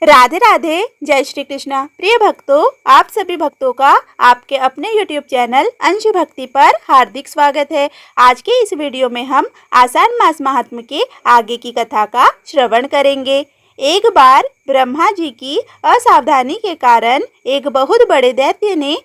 राधे राधे। जय श्री कृष्णा। प्रिय भक्तों, आप सभी भक्तों का आपके अपने YouTube चैनल अंशु भक्ति पर हार्दिक स्वागत है। आज के इस वीडियो में हम आषाढ़ मास महात्म्य के आगे की कथा का श्रवण करेंगे। एक बार ब्रह्मा जी की असावधानी के कारण एक बहुत बड़े दैत्य ने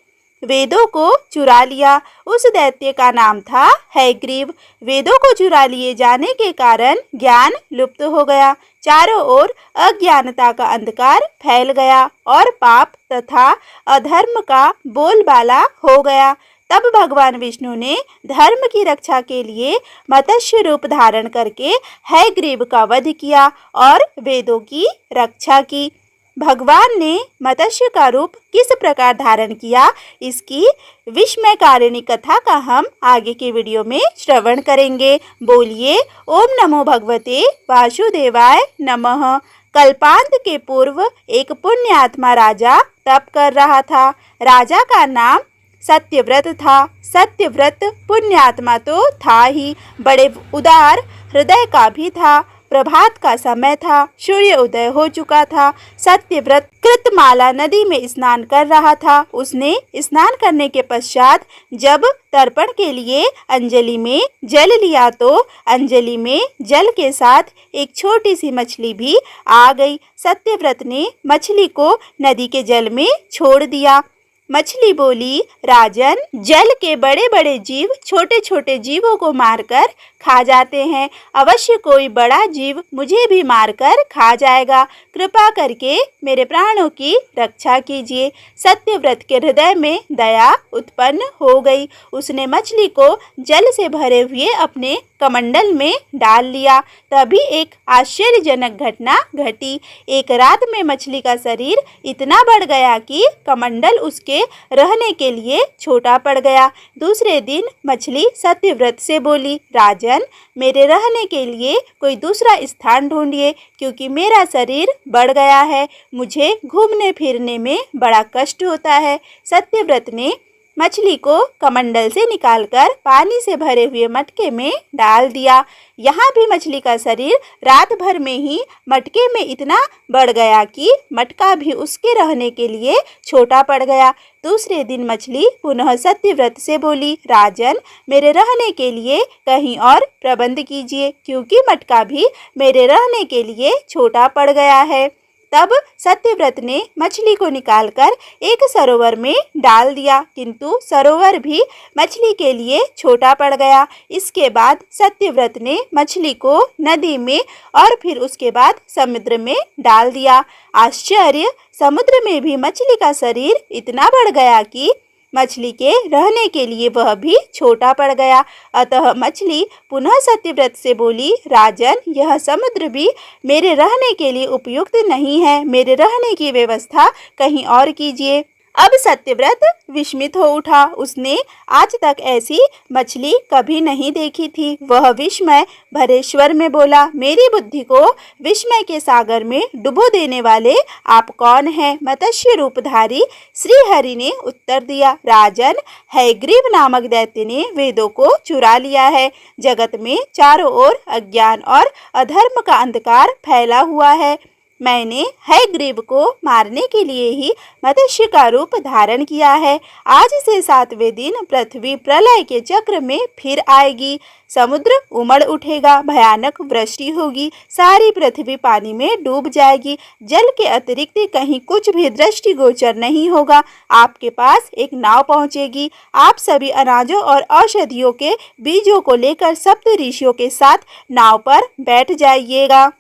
वेदों को चुरा लिया। उस दैत्य का नाम था हयग्रीव। वेदों को चुरा लिए जाने के कारण ज्ञान लुप्त हो गया। चारों ओर अज्ञानता का अंधकार फैल गया और पाप तथा अधर्म का बोलबाला हो गया। तब भगवान विष्णु ने धर्म की रक्षा के लिए मत्स्य रूप धारण करके हयग्रीव का वध किया और वेदों की रक्षा की। भगवान ने मत्स्य का रूप किस प्रकार धारण किया, इसकी विस्मयकारिणी कथा का हम आगे के वीडियो में श्रवण करेंगे। बोलिए ओम नमो भगवते वासुदेवाय नमः। कल्पांत के पूर्व एक पुण्यात्मा राजा तप कर रहा था। राजा का नाम सत्यव्रत था। सत्यव्रत पुण्यात्मा तो था ही, बड़े उदार हृदय का भी था। प्रभात का समय था, सूर्य उदय हो चुका था। सत्यव्रत कृतमाला नदी में स्नान कर रहा था। उसने स्नान करने के पश्चात जब तर्पण के लिए अंजलि में जल लिया तो अंजलि में जल के साथ एक छोटी सी मछली भी आ गई। सत्यव्रत ने मछली को नदी के जल में छोड़ दिया। मछली बोली, राजन, जल के बड़े बड़े जीव छोटे छोटे जीवों को मारकर खा जाते हैं। अवश्य कोई बड़ा जीव मुझे भी मारकर खा जाएगा। कृपा करके मेरे प्राणों की रक्षा कीजिए। सत्यव्रत के हृदय में दया उत्पन्न हो गई। उसने मछली को जल से भरे हुए अपने कमंडल में डाल लिया। तभी एक आश्चर्यजनक घटना घटी। एक रात में मछली का शरीर इतना बढ़ गया कि कमंडल उसके रहने के लिए छोटा पड़ गया। दूसरे दिन मछली सत्यव्रत से बोली, राजन, मेरे रहने के लिए कोई दूसरा स्थान ढूंढिए, क्योंकि मेरा शरीर बढ़ गया है। मुझे घूमने फिरने में बड़ा कष्ट होता है। सत्यव्रत ने मछली को कमंडल से निकालकर पानी से भरे हुए मटके में डाल दिया। यहाँ भी मछली का शरीर रात भर में ही मटके में इतना बढ़ गया कि मटका भी उसके रहने के लिए छोटा पड़ गया। दूसरे दिन मछली पुनः सत्यव्रत से बोली, राजन, मेरे रहने के लिए कहीं और प्रबंध कीजिए, क्योंकि मटका भी मेरे रहने के लिए छोटा पड़ गया है। तब सत्यव्रत ने मछली को निकालकर एक सरोवर में डाल दिया, किंतु सरोवर भी मछली के लिए छोटा पड़ गया। इसके बाद सत्यव्रत ने मछली को नदी में और फिर उसके बाद समुद्र में डाल दिया। आश्चर्य, समुद्र में भी मछली का शरीर इतना बढ़ गया कि मछली के रहने के लिए वह भी छोटा पड़ गया। अतः मछली पुनः सत्यव्रत से बोली, राजन, यह समुद्र भी मेरे रहने के लिए उपयुक्त नहीं है। मेरे रहने की व्यवस्था कहीं और कीजिए। अब सत्यव्रत विस्मित हो उठा। उसने आज तक ऐसी मछली कभी नहीं देखी थी। वह विस्मय भरे स्वर में बोला, मेरी बुद्धि को विस्मय के सागर में डुबो देने वाले आप कौन हैं? मत्स्य रूपधारी श्री हरि ने उत्तर दिया, राजन, हयग्रीव नामक दैत्य ने वेदों को चुरा लिया है। जगत में चारों ओर अज्ञान और अधर्म का अंधकार फैला हुआ है। मैंने हयग्रीव को मारने के लिए ही मत्स्य का रूप धारण किया है। आज से 7वें दिन पृथ्वी प्रलय के चक्र में फिर आएगी। समुद्र उमड़ उठेगा, भयानक वृष्टि होगी, सारी पृथ्वी पानी में डूब जाएगी। जल के अतिरिक्त कहीं कुछ भी दृष्टिगोचर नहीं होगा। आपके पास एक नाव पहुंचेगी। आप सभी अनाजों और औषधियों के बीजों को लेकर सप्त ऋषियों के साथ नाव पर बैठ जाइएगा।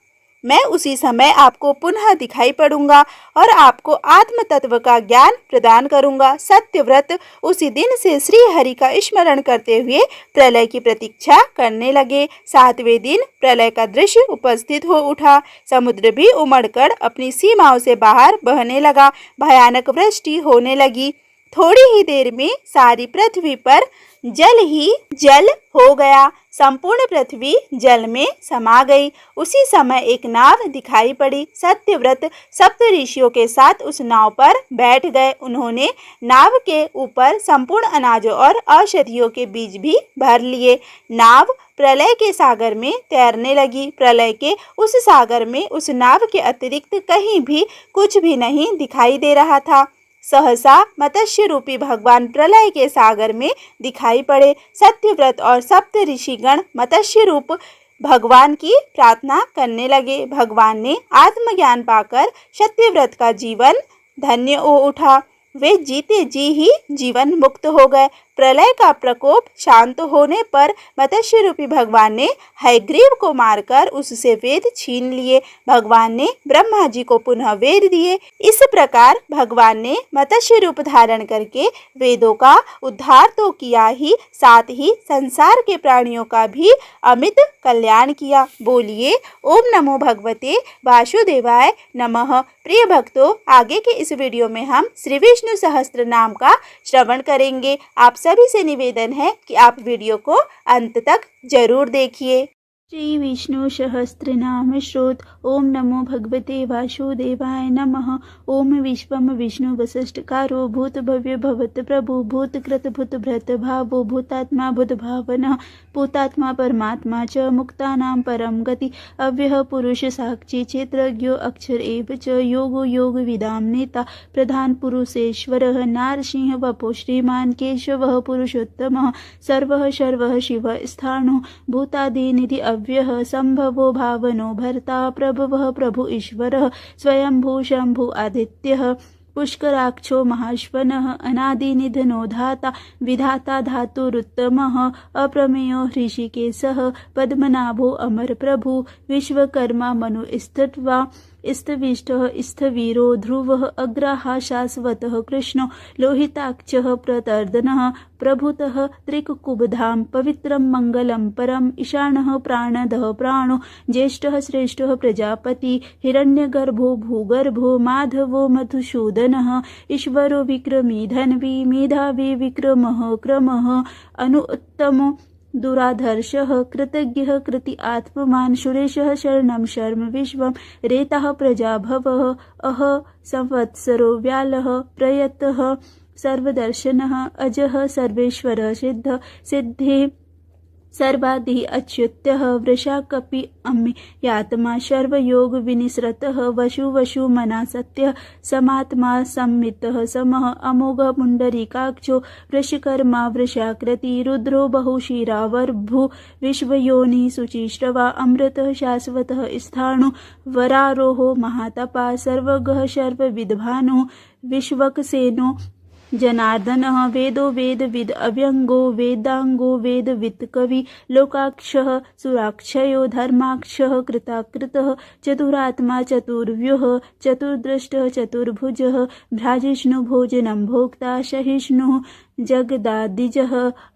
मैं उसी समय आपको पुनः दिखाई पड़ूंगा और आपको आत्म तत्व का ज्ञान प्रदान करूंगा। सत्यव्रत उसी दिन से श्री हरि का स्मरण करते हुए प्रलय की प्रतीक्षा करने लगे। 7वें दिन प्रलय का दृश्य उपस्थित हो उठा। समुद्र भी उमड़कर अपनी सीमाओं से बाहर बहने लगा। भयानक वृष्टि होने लगी। थोड़ी ही देर में सारी पृथ्वी पर जल ही जल हो गया, संपूर्ण पृथ्वी जल में समा गई। उसी समय एक नाव दिखाई पड़ी। सत्यव्रत सप्त ऋषियों के साथ उस नाव पर बैठ गए। उन्होंने नाव के ऊपर संपूर्ण अनाजों और औषधियों के बीज भी भर लिए। नाव प्रलय के सागर में तैरने लगी। प्रलय के उस सागर में उस नाव के अतिरिक्त कहीं भी कुछ भी नहीं दिखाई दे रहा था। सहसा मत्स्य रूपी भगवान प्रलय के सागर में दिखाई पड़े। सत्यव्रत और सप्त ऋषिगण मत्स्य रूप भगवान की प्रार्थना करने लगे। भगवान ने आत्मज्ञान पाकर सत्यव्रत का जीवन धन्य हो उठा। वे जीते जी ही जीवन मुक्त हो गए। प्रलय का प्रकोप शांत होने पर मत्स्य रूपी भगवान ने हयग्रीव को मारकर उससे वेद छीन लिए। भगवान ने ब्रह्मा जी को पुनः वेद दिए। इस प्रकार भगवान ने मत्स्य रूप धारण करके वेदों का उद्धार तो किया ही, साथ ही संसार के प्राणियों का भी अमित कल्याण किया। बोलिए ओम नमो भगवते वासुदेवाय नमः। प्रिय भक्तों, आगे के इस वीडियो में हम श्री विष्णु सहस्त्र नाम का श्रवण करेंगे। आप सभी से निवेदन है कि आप वीडियो को अंत तक जरूर देखिए। श्री विष्णु सहस्त्र नाम श्रोत। ओम नमो भगवते वासुदेवाय नमः। ओम विश्वम विष्णु वसिष्ठकारो भूत भव्य भवत प्रभु भूत कृत भूत भ्रत भावो भूतात्मा भूत भावना भूतात्मा परमात्मा च मुक्तानां परम गति अव्यय पुरुष साक्षी क्षेत्रज्ञो अक्षर एव च योगो योग विदाम नेता प्रधान पुरुषेश्वरः नारसिंह वपो श्रीमान केशवः पुरुषोत्तमः सर्वः सर्वः शिव स्थाणु भूतादिनिधि अव्ययः संभवो भावनो भर्ता प्रभवः प्रभु ईश्वरः स्वयंभू शंभु आदित्यः पुष्कराक्षो महाश्वनः अनादिनिधनो धाता विधाता धातुरुत्तमः अप्रमेयो ऋषिकेशः पद्मनाभो अमर प्रभु विश्वकर्मा मनुस्थित्वा स्थविष्टः स्थवीरो ध्रुवः अग्राः शाश्वतः कृष्णो लोहिताक्षः प्रतर्दनः प्रभुतः त्रिककुबधां पवित्रं मंगलम परम ईशानः प्राणदः प्राणो ज्येष्ठः श्रेष्ठः प्रजापति हिरण्यगर्भो भूगर्भो माधवो मधुसूदनः ईश्वरो विक्रमी धन्वी मेधावी विक्रमः क्रमः अनुत्तमो दुराधर्षः कृतज्ञः कृति आत्मवान् सुरेशः शरणं शर्म विश्वं रेतः प्रजाभवः अह संवत्सरो व्यालः प्रयतः सर्वदर्शनः अजः सर्वेश्वरः सिद्ध सिद्धि सर्वादि अच्युत्यः वृषाकपि अम्मे यात्मा सर्वयोग विनिसृतः वशु वशु मना सत्यः समात्मा संमितः समः अमोघ पुंडरीकाक्षो वृषकर्मा वृषाकृति रुद्रो बहुशिरावर्भु विश्वयोनि शुचिश्रवा अमृतः शाश्वतः स्थाणु वरारोहो महातपा सर्वगः सर्वविद्भानो विश्वक्सेनो जनार्दनः वेदो वेदविद अव्यंगो वेदांगो वेदवित् कवि लोकाक्षः सुराक्षयो धर्माक्षः कृताकृतः चतुरात्मा चतुर्व्यूह चतुर्दृष्टः चतुर्भुजः भ्राजिष्णु भोजनं भोक्ता सहिष्णुः जगदादिजः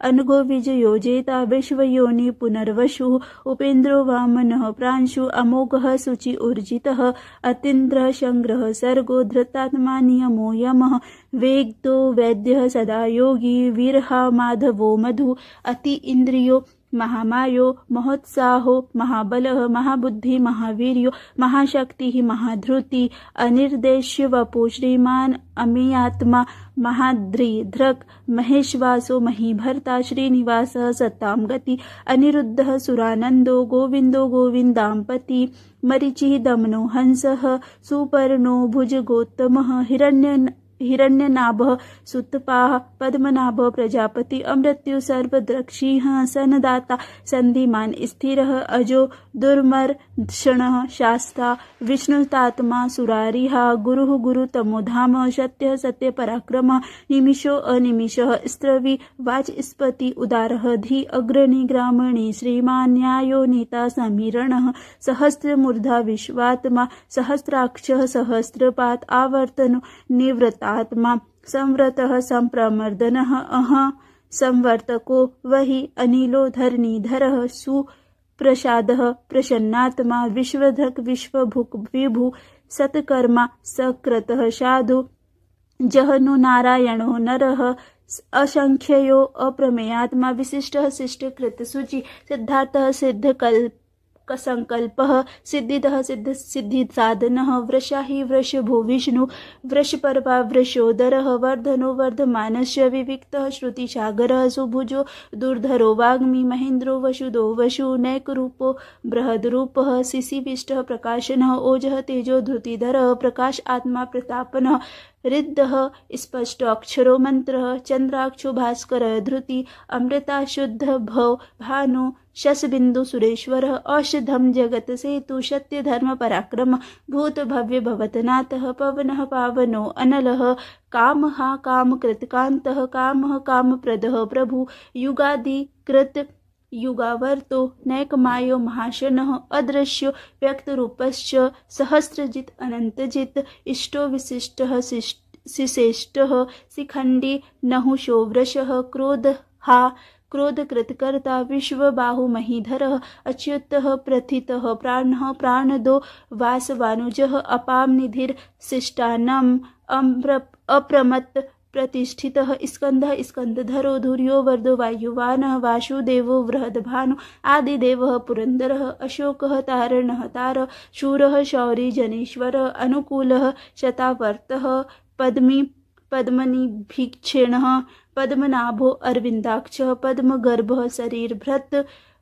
अनघो विजयोजेता विश्वयोनि पुनर्वसुः उपेन्द्रो वामनः प्रांशु अमोघः शुचि ऊर्जितः अतीन्द्रः संग्रह सर्गो धृतात्मा नियमो यमः वेदो वैद्यः सदा योगी वीरः माधवो मधु अति इंद्रियो महामायो महोत्साहो महाबलः महाबुद्धि महावीर्यो महाशक्ति महाधृति अनिर्देश्य वपो श्रीमान अमेयात्मा महाद्रिधृक् महेश्वासो महीभर्ता श्रीनिवासः सत्तां गति अनिरुद्धः सुरानंदो गोविंदो गोविंदांपति मरीचिः दमनो हंसः सुपर्णो भुजगोत्तमः हिरण्यनाभः सुतपाः पद्मनाभः प्रजापति अमृत्यु सर्वद्रक्षिः सनदाता संधिमान स्थिरः अजो दुर्मर्षणः शास्ता विष्णुतात्मा सुरारिः गुरुः गुरुतमोधाम सत्यः सत्यपराक्रमः निमिषो अनिमिषः स्त्रवी वाचस्पति उदारः धी अग्रणी ग्रामणी श्रीमान् न्यायो नेता समीरणः सहस्रमूर्धा विश्वात्मा सहस्राक्षः सहस्रपात् आवर्तनो निवृत्ता आत्मा संवृतः संप्रमर्दनः अह संवर्तको वही अनिलो धरणीधरः सुप्रसादः प्रसन्नात्मा विश्वधक विश्वभुक विभु सत्कर्मा सकृतः साधु जहनु नारायणो नरः असंख्ययो अप्रमेयात्मा विशिष्टः शिष्टकृत शुचि सिद्धार्थः सिद्धकल्प संकल्पः सिद्धिदः सिद्धिसाधनः वृषा हि वृषभो विष्णु वृषपर्वा वृषोदरः वर्धनो वर्धमानस्य विविक्तः श्रुतिसागरः सुभुजो दुर्धरो वाग्मी महेन्द्रो वसुदो वसु नैकरूपो बृहद्रूपः शिशिविष्टः प्रकाशनः ओजः तेजो धृतिधरः प्रकाश आत्मा प्रतापनः रिद्धः स्पष्ट अक्षरो मंत्रः चंद्राक्षो भास्कर धृति अमृता शुद्ध भव भानु शशबिंदु सुरेश्वरः औषधम जगत सेतु सत्य धर्म पराक्रम भूत भव्य भवतनाथः पवनः पावनो अनलः कामः कामकृतकान्तः कामः कामप्रदः प्रभु युगादिकृत युगावर्तो नैकमायो महाशनः अदृश्यो व्यक्तरूपश्च सहस्रजित अनंतजित इष्टो विशिष्टः शिशेष्टः शिखंडी नहुषो वृषः क्रोधकृतकर्ता विश्वबाहुमहीधरः अच्युतः प्रथितः प्राणः प्राणदो वासवानुजः अपामनिधिर्शिष्टानाम् अप्रमत्त प्रतिष्ठितः स्कंदः स्कंदधरो धुर्यो वर्धो वायुवानः वासुदेवो बृहद्भानु आदिदेवः पुरंदरः अशोकः तारणः तार शूरः शौरी जनेश्वरः अनुकूलः शतावर्तः पद्मनिभीक्षेणः पद्मनाभो अरविंदाक्षः पद्मगर्भः शरीरभृत्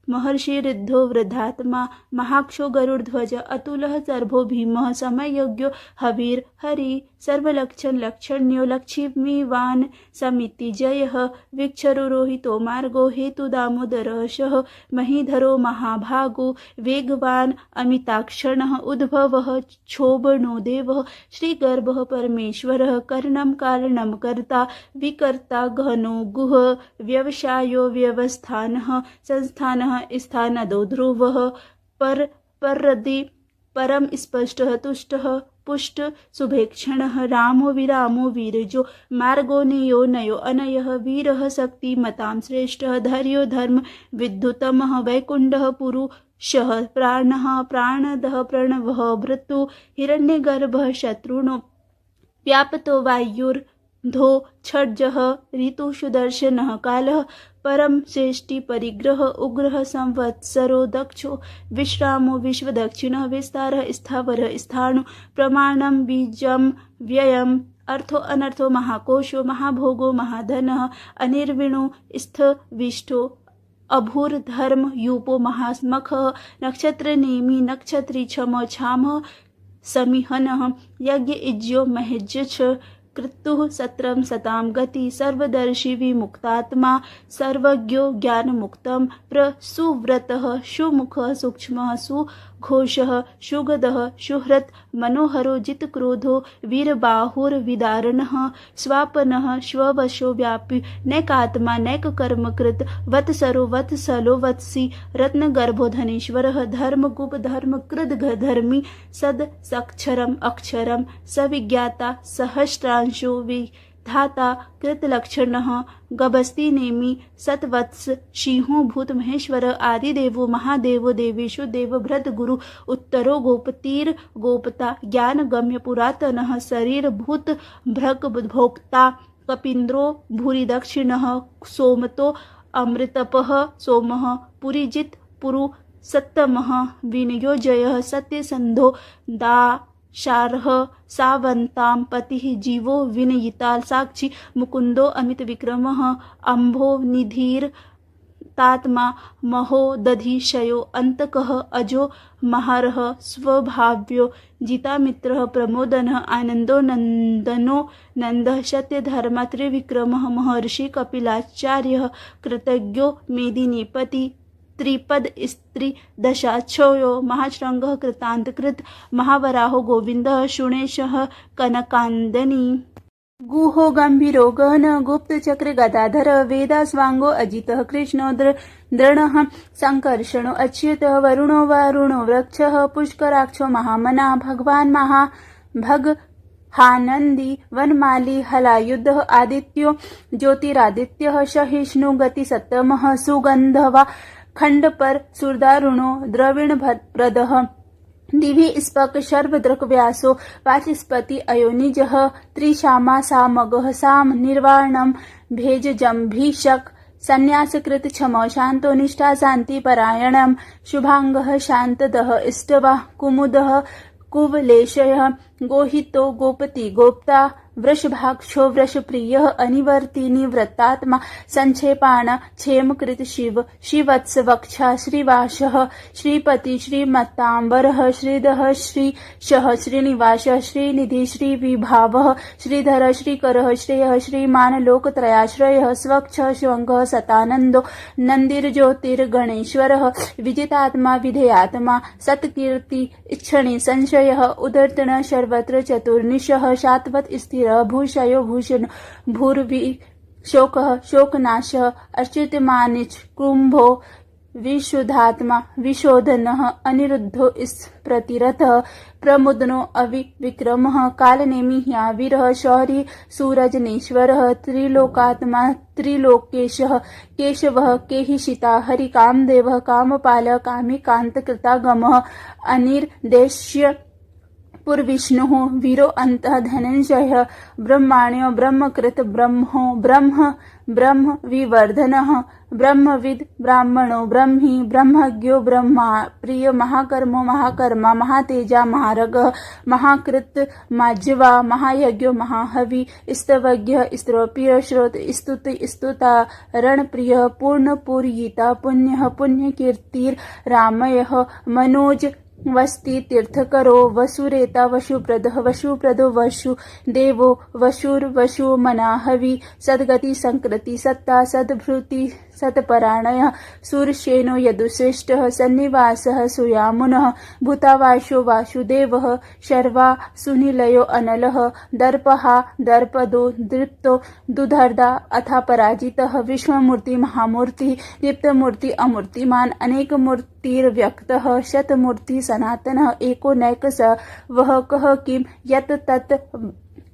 महर्षिरिद्धो वृद्धात्मा महाक्षो गरुड़ध्वज अतुलः सर्भो भीमः समयज्ञो हवीर हरि सर्वलक्षण लक्षण्यो लक्ष्मीवान समिति जयः वीक्षरोहितो मार्गो हेतु दामोदरशः महीधरो महाभागो वेगवान अमिताक्षणः उद्भवः क्षोभनो देवः श्रीगर्भः परमेश्वरः कर्णं कारणं कर्ता विकर्ता घनो गुह व्यवसायो व्यवस्थानः संस्थानः स्थानदो ध्रुवः परदि परम स्पष्टः तुष्टः पुष्ट शुभेक्षणः रामो विरामो वीरजो मार्गो नियो नयो अनयः वीरः शक्तिमतां श्रेष्ठः धैर्यो धर्म विद्युतमः वैकुण्ठः पुरुषः प्राणः प्राणदः प्रणवः भृतु हिरण्यगर्भः शत्रुनो व्यापतो वायुर्धो छड्जः ऋतुषुदर्शनः कालः परम श्रेष्ठि परिग्रह उग्रह संवत्सरो दक्षो विश्रामो विश्वदक्षिणः विस्तारः स्थावरः स्थाणु प्रमाणं बीजं व्ययम् अर्थो अनर्थो महाकोशो महाभोगो महाधनः अनिर्विणो स्थविष्ठो अभूर्धर्म यूपो महास्मखः नक्षत्रनेमि नक्षत्री क्षम छामः समिहनः यज्ञ इज्यो महेज्यच्छ कृतुः सत्रम सतां गति सर्वदर्शी विमुक्तात्मा सर्वज्ञो ज्ञानमुक्तं प्रसुव्रतः सुमुखः सूक्ष्मः सुघोषः सुगदः सुहृत् मनोहरो जितक्रोधो वीरबाहुर्विदारणः स्वापनः स्ववशो व्यापी नैकात्मा नैककर्मकृत वत्सरो वत्सलो वत्सी रत्नगर्भो धनेश्वरः धर्मगुप धर्मकृद धर्मी सद सक्षरम अक्षरम सविज्ञाता सहस्रांशो विधाता कृतलक्षणः गभस्ति नेमि सतवत्स सिंहो भूत महेश्वर आदिदेवो महादेवो देवेशु देवभृत गुरु उत्तरो गोपतीर गोपता ज्ञानगम्य पुरातनः शरीर भूत भ्रक भोक्ता कपीन्द्रो भूरि दक्षिणः सोमतो अमृतपः सोमः पुरीजित पुरु सत्तमः विनियोजयः सत्यसन्धो दाशार्ह सावन्तां पतिः जीवो विनयिता साक्षी मुकुंदो अमित विक्रमः अम्भो निधिर तात्मा महो दधिशयो अंतकः अजो महारः स्वभाव्यो जितामित्रः प्रमोदनः आनंदो नंदनो नंदः सत्यधर्मा त्रिविक्रमः महर्षि कपिलाचार्यः कृतज्ञो मेदिनीपति त्रिपद स्त्री दशाक्षयो महाश्रृंगः कृतांतकृत महावराहो गोविंदः शुणेशः कनकांदनी गुहो गंभीरो गहन गुप्तचक्र गदाधर वेदास्वांगो अजितः कृष्णो दृणः संकर्षणो अच्युतः वरुणो वरुणो वृक्षः पुष्कराक्षो महामना भगवान् महाभग हानंदी वनमाली हलायुधः आदित्यो ज्योतिरादित्यः सहिष्णु गति सत्तमः सुगंधवा खंड पर सुरदारुणो द्रविण प्रदः दिवि स्पक शर्वद्रक व्यासो वाचस्पति अयोनिजः त्रिशामा सामगः साम निर्वाणम भेज जम्भीषक संन्यासकृत क्षम शांतो निष्ठा शांति परायणम शुभांगः शांतदः इष्टवा कुमुदः कुवलेशयः गोहितो गोपति गोप्ता वृषभाक्षो वृषप्रियः अनिवर्ति निवृत्तात्मा संक्षेपाण क्षेमकृत शिव श्रीवत्स वक्षा श्रीवासः श्रीपति श्रीमत्तांबरः श्रीधः श्रीशः श्रीनिवासः श्रीनिधि श्रीविभावः श्रीधर श्रीकरः श्रेयः श्रीमान लोकत्रयाश्रयः स्वच्छ श्वंगः सतानंदो नंदिर्ज्योतिर्गणेश्वरः विजितात्मा विधेयात्मा सत्कीर्ति इच्छणि संशयः उदर्तन सर्वत्र चतुर्निशः शाश्वत स्थिर भूषयो भूषण भूर्वि शोकः शोकनाशः अच्युतमानिच कुंभो विशुद्धात्मा विशोधनः अनिरुद्धो प्रतिरथः प्रमुदनो अविविक्रमः कालनेमि ह्यावीरः शौरी सूरजनेश्वरः त्रिलोकात्मा त्रिलोकेशः केशवः केहिषिता हरिकामदेवः कामपालः कामिकान्तकृतागमः अनिर्देश्य पुरविष्णुः वीरो अन्तः धनञ्जयः ब्रह्माण्यो ब्रह्मकृत ब्रह्मो ब्रह्म ब्रह्म विवर्धनः ब्रह्मविद् ब्राह्मणो ब्रह्मी ब्रह्मज्ञो ब्रह्मा प्रिय महाकर्मो महाकर्मा महातेजा महारगः महाकृत माज्वा महायज्ञो महाहवि स्तवज्ञः स्त्रोप्रिय श्रोत स्तुति स्तुता रणप्रियः पूर्णपूर्यिता पुण्यः पुण्यकीर्तिर्रामयः मनोज वस्ति तीर्थकरो वसुरेता वशुप्रदः वशुप्रदो वशु देवो वशुर्वशु मनाहवि सद्गति संकृति सत्ता सद्भृति सत्परायणः सूरसेनो यदुश्रेष्ठः सन्निवासः सुयामुनः भूतावाशो वासुदेवः शर्वा सुनिलयो अनलः दर्पहा दर्पदो दृप्तो दुधर्दा अथा पराजितः विश्वमूर्ति महामूर्ति दीप्तमूर्ति अमूर्तिमान अनेकमूर्तिर्व्यक्तः शतमूर्ति सनातनः एको नैक स वह कह किम यत तत्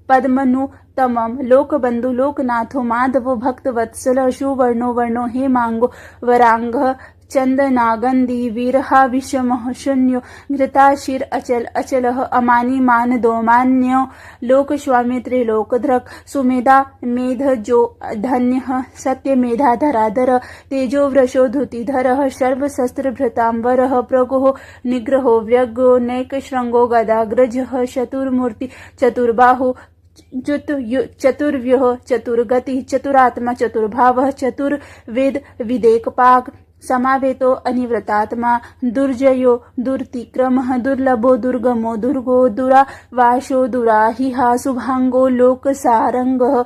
पद्मनुतमं लोकबंधु लोकनाथो माधवो भक्तवत्सल सुवर्णो वर्णो हेमांगो वरांगः चंदनागंदी वीरहा विषमः शून्यो घृताशिर अचल अचलः अमानी मान दोमान्यो लोकस्वामी त्रिलोकधृक् सुमेधा मेधजो धन्यः सत्यमेधा धराधर तेजो वृषो धुतिधरः सर्वशस्त्रभृतांबरः प्रगुहो निग्रहो व्यग्रो नैकशृंगो गदाग्रजः चतुर्मूर्ति चतुर्बाहु चतुर्व्यूह चतुर्गति चतुरात्मा चतुर्भावः चतुर्वेद विदेकपाक समावेतो अनिवृतात्मा दुर्जयो दुर्तिक्रमः दुर्लभो दुर्गमो दुर्गो दुरावासो दुराहिहा शुभांगो लोकसारंगः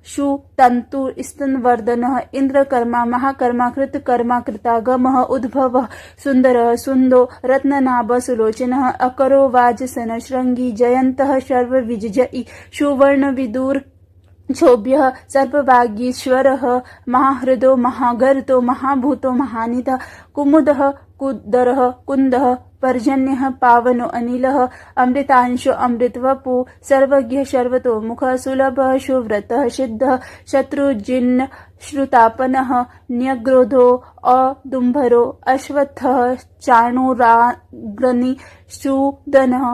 शुतंतु स्तनवर्धनः इंद्रकर्मा महाकर्मा कृतकर्मा कृतागमः उद्भवः सुंदरः सुंदो रत्ननाभ सुलोचनः अकरो वाजसन श्रृंगी जयन्तः सर्वविजयी सुवर्ण विदुर क्षोभ्यः सर्वभागीश्वरः महाहृदो महागर्तो महाभूतो महानितः कुमुदः कुदरः कुन्दः पर्जन्यः पावनो अनिलः अमृतांशो अमृतवपु सर्वज्ञ सर्वतोमुखः सुलभः सुव्रतः सिद्धः शत्रुजिन्न श्रुतापनः न्यग्रोधो अदुम्भरो अश्वत्थः चाणूराग्रनि सुदनः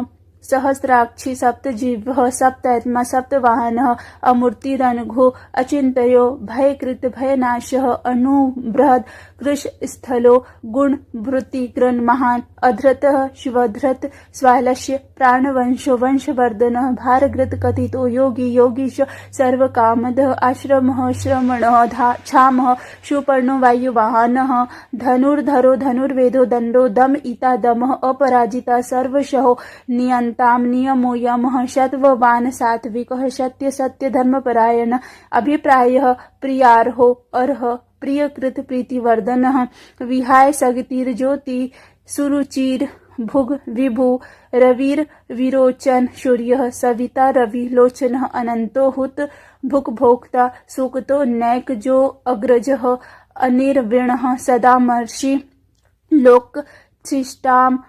सहस्राक्षी सप्तजीवः सप्तात्मा सप्तवाहनः अमूर्तिरनघो अचिन्तयो भयकृत भयनाशः अनुबृहद् कृशस्थलो गुणभृतिग्रन् महान् अधृतः शिवधृत स्वालस्य प्राणवंशो वंशवर्धनः भारकृत कथितो योगी योगीश सर्वकामदः आश्रमः श्रमणः क्षामः सुपर्णो वायुवाहनः धनुर्धरो धनुर्वेदो दण्डो दम इता दमः अपराजिता सर्वशहो नियन्तां नियमो यमः शतवान् सात्विकः सत्य सत्य धर्मपरायण अभिप्रायः प्रियार्हो अर्ह प्रियकृत प्रीतिवर्धनः विहाय सगतिर्ज्योति सुरुचिर भुग विभु रविर विरोचन सूर्यः सविता रवि लोचनः अनंतो हुत भुक भोक्ता सुकतो नैकजो अग्रजः अनिर्विणः सदा मर्षि लोक शिष्टाम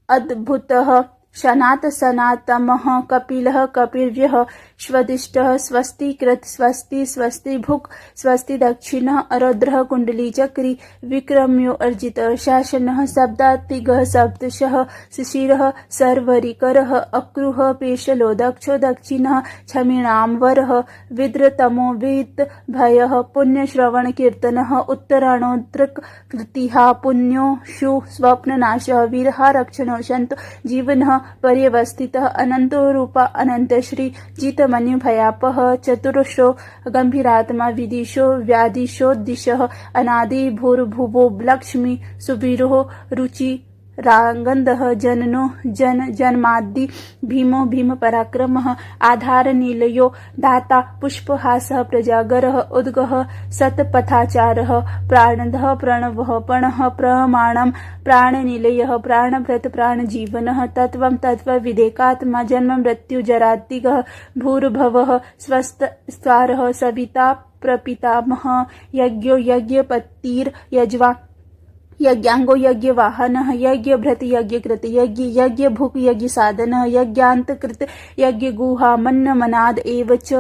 अद्भुतः शनात सनातमः कपिलः कपिर्यः स्वदिष्टः स्वस्तिकृत स्वस्ति स्वस्ति भुक् स्वस्ति दक्षिणः अरौद्रः कुंडली चक्री विक्रम्यो अर्जितः शासनः शब्दातिगः सप्तशः शिशिरः सर्वरिकरः अक्रुः पेशलो दक्षो दक्षिणः क्षमिणाम्बरः विद्रतमो वित् भयः पुण्यश्रवण कीर्तनः उत्तराणोद्रक कृतिहा पुण्यो शु स्वप्ननाशः वीरः रक्षणो शन्तु जीवनः पर्यवस्थितः अनंतो रूपा अनंत श्री जितमन्यु भयापः चतुर्षो गंभीरात्मा विदिशो व्यादिशोद्दिशः अनादि भूर्भुवो लक्ष्मी सुवीरो रुचि रागंधः जननो जन जन्मादि भीमो भीम पराक्रमः आधार नीलयो दाता पुष्पहासः प्रजागरः उद्गः सतपथाचारः प्राणदः प्रणवः पणः प्रमाणं प्राणनिलयः प्राणव्रत प्राणजीवनः तत्त्वं तत्त्वविदेकात्मा जन्म मृत्यु जरातिगः भूर्भवः स्वस्तारः सविता प्रपितामहः यज्ञो यज्ञपतिर्यज्वा यज्ञांगो यज्ञ वाहन यज्ञ भृत यज्ञ कृत यज्ञ यज्ञ भुक यज्ञ साधन यज्ञांतकृत यज्ञ गुहा मन्न मनाद एवच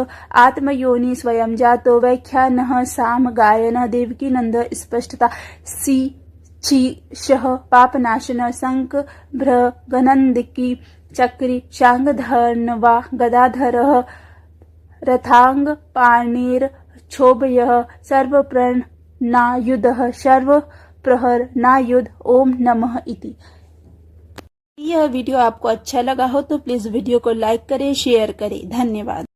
आत्मयोनि स्वयं जातो व्याख्यानः साम गायन देवकी नंद स्पष्टता सी ची शह पापनाशन संक भ्र गनंदिकी चक्री शांगधर्नवा गदाधरः रथांग पाणिर क्षोभयः सर्वप्रणनायुधः सर्व प्रहर नायुध ओम नमः इति। यह वीडियो आपको अच्छा लगा हो तो प्लीज वीडियो को लाइक करें, शेयर करें। धन्यवाद।